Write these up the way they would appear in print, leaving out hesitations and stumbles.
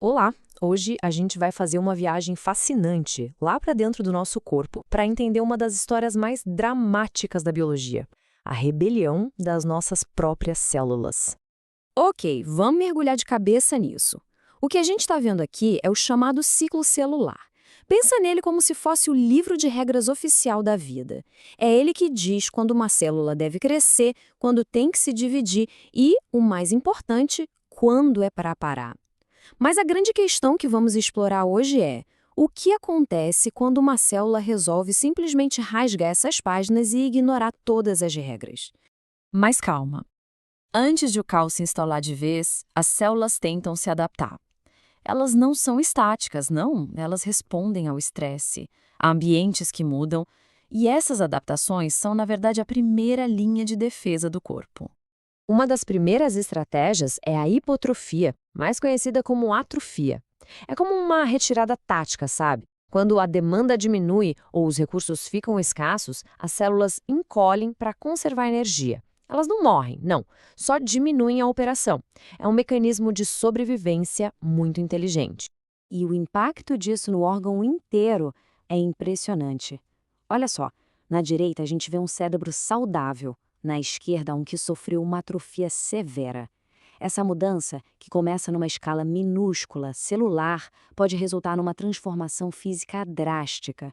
Olá! Hoje a gente vai fazer uma viagem fascinante lá para dentro do nosso corpo para entender uma das histórias mais dramáticas da biologia, a rebelião das nossas próprias células. Ok, vamos mergulhar de cabeça nisso. O que a gente está vendo aqui é o chamado ciclo celular. Pensa nele como se fosse o livro de regras oficial da vida. É ele que diz quando uma célula deve crescer, quando tem que se dividir e, o mais importante, quando é para parar. Mas a grande questão que vamos explorar hoje é: o que acontece quando uma célula resolve simplesmente rasgar essas páginas e ignorar todas as regras? Mas calma. Antes de o caos se instalar de vez, as células tentam se adaptar. Elas não são estáticas, não. Elas respondem ao estresse, a ambientes que mudam, e essas adaptações são, na verdade, a primeira linha de defesa do corpo. Uma das primeiras estratégias é a hipotrofia, mais conhecida como atrofia. É como uma retirada tática, sabe? Quando a demanda diminui ou os recursos ficam escassos, as células encolhem para conservar energia. Elas não morrem, não, só diminuem a operação. É um mecanismo de sobrevivência muito inteligente. E o impacto disso no órgão inteiro é impressionante. Olha só, na direita a gente vê um cérebro saudável, na esquerda um que sofreu uma atrofia severa. Essa mudança, que começa numa escala minúscula, celular, pode resultar numa transformação física drástica.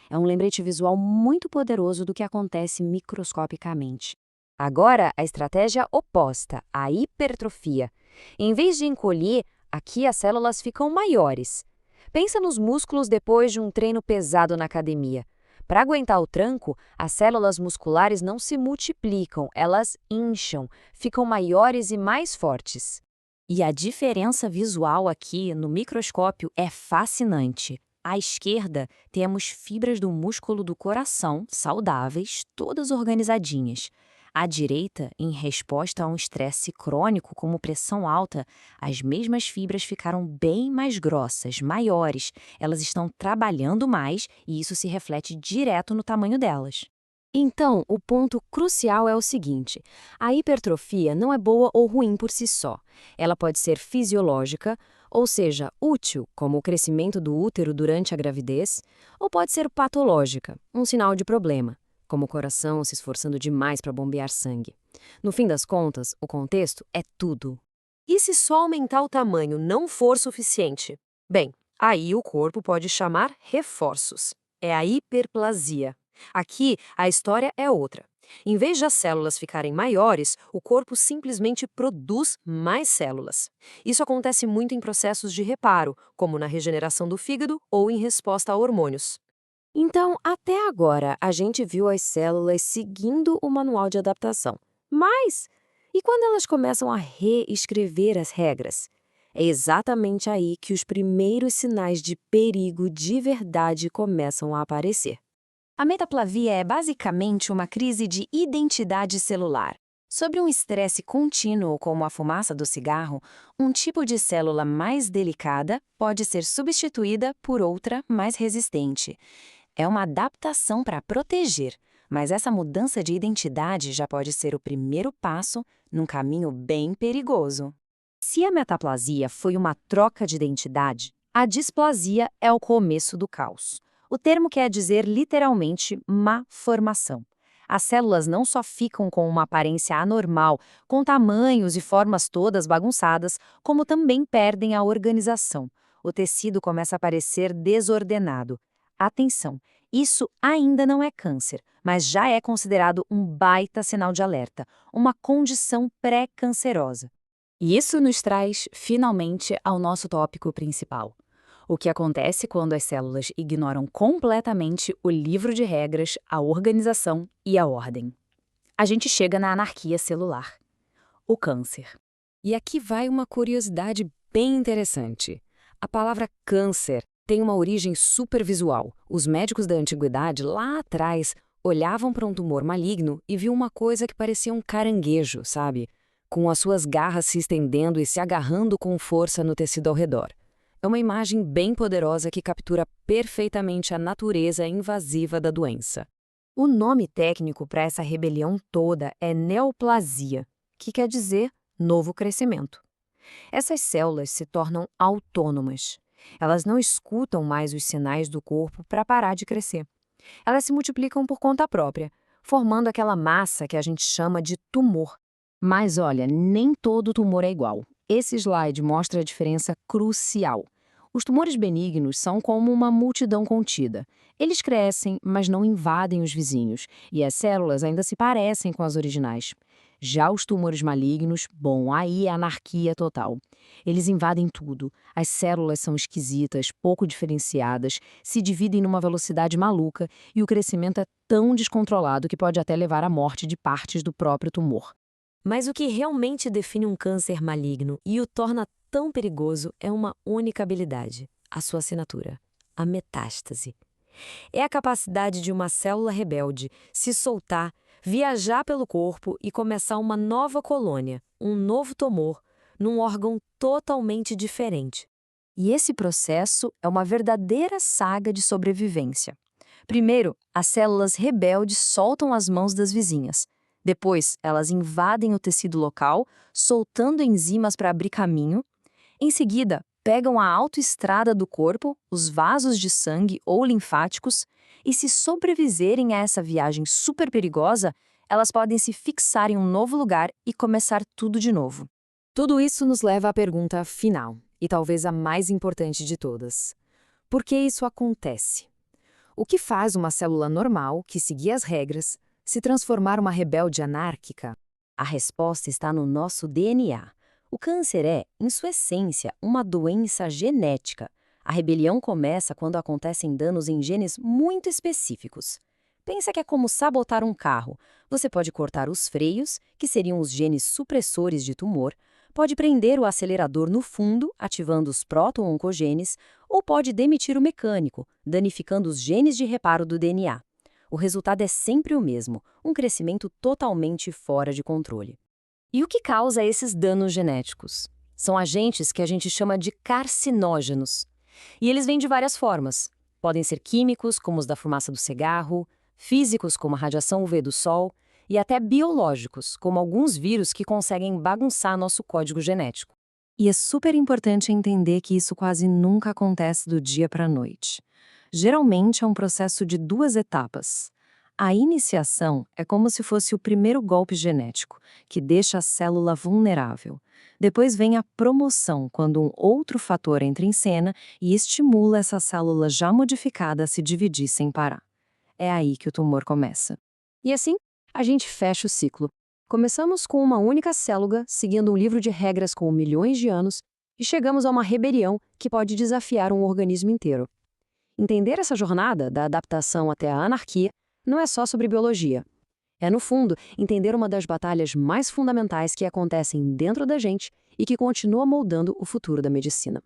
É um lembrete visual muito poderoso do que acontece microscopicamente. Agora, a estratégia oposta, a hipertrofia. Em vez de encolher, aqui as células ficam maiores. Pensa nos músculos depois de um treino pesado na academia. Para aguentar o tranco, as células musculares não se multiplicam, elas incham, ficam maiores e mais fortes. E a diferença visual aqui no microscópio é fascinante. À esquerda, temos fibras do músculo do coração, saudáveis, todas organizadinhas. À direita, em resposta a um estresse crônico como pressão alta, as mesmas fibras ficaram bem mais grossas, maiores. Elas estão trabalhando mais e isso se reflete direto no tamanho delas. Então, o ponto crucial é o seguinte: a hipertrofia não é boa ou ruim por si só. Ela pode ser fisiológica, ou seja, útil, como o crescimento do útero durante a gravidez, ou pode ser patológica, um sinal de problema, como o coração se esforçando demais para bombear sangue. No fim das contas, o contexto é tudo. E se só aumentar o tamanho não for suficiente? Bem, aí o corpo pode chamar reforços. É a hiperplasia. Aqui, a história é outra. Em vez de as células ficarem maiores, o corpo simplesmente produz mais células. Isso acontece muito em processos de reparo, como na regeneração do fígado ou em resposta a hormônios. Então, até agora, a gente viu as células seguindo o manual de adaptação. Mas, e quando elas começam a reescrever as regras? É exatamente aí que os primeiros sinais de perigo de verdade começam a aparecer. A metaplavia é basicamente uma crise de identidade celular. Sob um estresse contínuo como a fumaça do cigarro, um tipo de célula mais delicada pode ser substituída por outra mais resistente. É uma adaptação para proteger, mas essa mudança de identidade já pode ser o primeiro passo num caminho bem perigoso. Se a metaplasia foi uma troca de identidade, a displasia é o começo do caos. O termo quer dizer literalmente má formação. As células não só ficam com uma aparência anormal, com tamanhos e formas todas bagunçadas, como também perdem a organização. O tecido começa a parecer desordenado. Atenção, isso ainda não é câncer, mas já é considerado um baita sinal de alerta, uma condição pré-cancerosa. E isso nos traz, finalmente, ao nosso tópico principal. O que acontece quando as células ignoram completamente o livro de regras, a organização e a ordem. A gente chega na anarquia celular, o câncer. E aqui vai uma curiosidade bem interessante. A palavra câncer tem uma origem supervisual. Os médicos da antiguidade, lá atrás, olhavam para um tumor maligno e viam uma coisa que parecia um caranguejo, sabe? Com as suas garras se estendendo e se agarrando com força no tecido ao redor. É uma imagem bem poderosa que captura perfeitamente a natureza invasiva da doença. O nome técnico para essa rebelião toda é neoplasia, que quer dizer novo crescimento. Essas células se tornam autônomas. Elas não escutam mais os sinais do corpo para parar de crescer. Elas se multiplicam por conta própria, formando aquela massa que a gente chama de tumor. Mas olha, nem todo tumor é igual. Esse slide mostra a diferença crucial. Os tumores benignos são como uma multidão contida. Eles crescem, mas não invadem os vizinhos, e as células ainda se parecem com as originais. Já os tumores malignos, bom, aí é anarquia total. Eles invadem tudo. As células são esquisitas, pouco diferenciadas, se dividem numa velocidade maluca e o crescimento é tão descontrolado que pode até levar à morte de partes do próprio tumor. Mas o que realmente define um câncer maligno e o torna tão perigoso é uma única habilidade, a sua assinatura, a metástase. É a capacidade de uma célula rebelde se soltar, viajar pelo corpo e começar uma nova colônia, um novo tumor, num órgão totalmente diferente. E esse processo é uma verdadeira saga de sobrevivência. Primeiro, as células rebeldes soltam as mãos das vizinhas. Depois, elas invadem o tecido local, soltando enzimas para abrir caminho. Em seguida, pegam a autoestrada do corpo, os vasos de sangue ou linfáticos, e se sobreviverem a essa viagem super perigosa, elas podem se fixar em um novo lugar e começar tudo de novo. Tudo isso nos leva à pergunta final, e talvez a mais importante de todas. Por que isso acontece? O que faz uma célula normal, que seguia as regras, se transformar uma rebelde anárquica? A resposta está no nosso DNA. O câncer é, em sua essência, uma doença genética. A rebelião começa quando acontecem danos em genes muito específicos. Pensa que é como sabotar um carro. Você pode cortar os freios, que seriam os genes supressores de tumor, pode prender o acelerador no fundo, ativando os proto-oncogenes, ou pode demitir o mecânico, danificando os genes de reparo do DNA. O resultado é sempre o mesmo, um crescimento totalmente fora de controle. E o que causa esses danos genéticos? São agentes que a gente chama de carcinógenos. E eles vêm de várias formas. Podem ser químicos, como os da fumaça do cigarro, físicos, como a radiação UV do sol, e até biológicos, como alguns vírus que conseguem bagunçar nosso código genético. E é super importante entender que isso quase nunca acontece do dia para a noite. Geralmente é um processo de 2 etapas. A iniciação é como se fosse o primeiro golpe genético, que deixa a célula vulnerável. Depois vem a promoção, quando um outro fator entra em cena e estimula essa célula já modificada a se dividir sem parar. É aí que o tumor começa. E assim, a gente fecha o ciclo. Começamos com uma única célula, seguindo um livro de regras com milhões de anos, e chegamos a uma rebelião que pode desafiar um organismo inteiro. Entender essa jornada, da adaptação até a anarquia, não é só sobre biologia. É, no fundo, entender uma das batalhas mais fundamentais que acontecem dentro da gente e que continua moldando o futuro da medicina.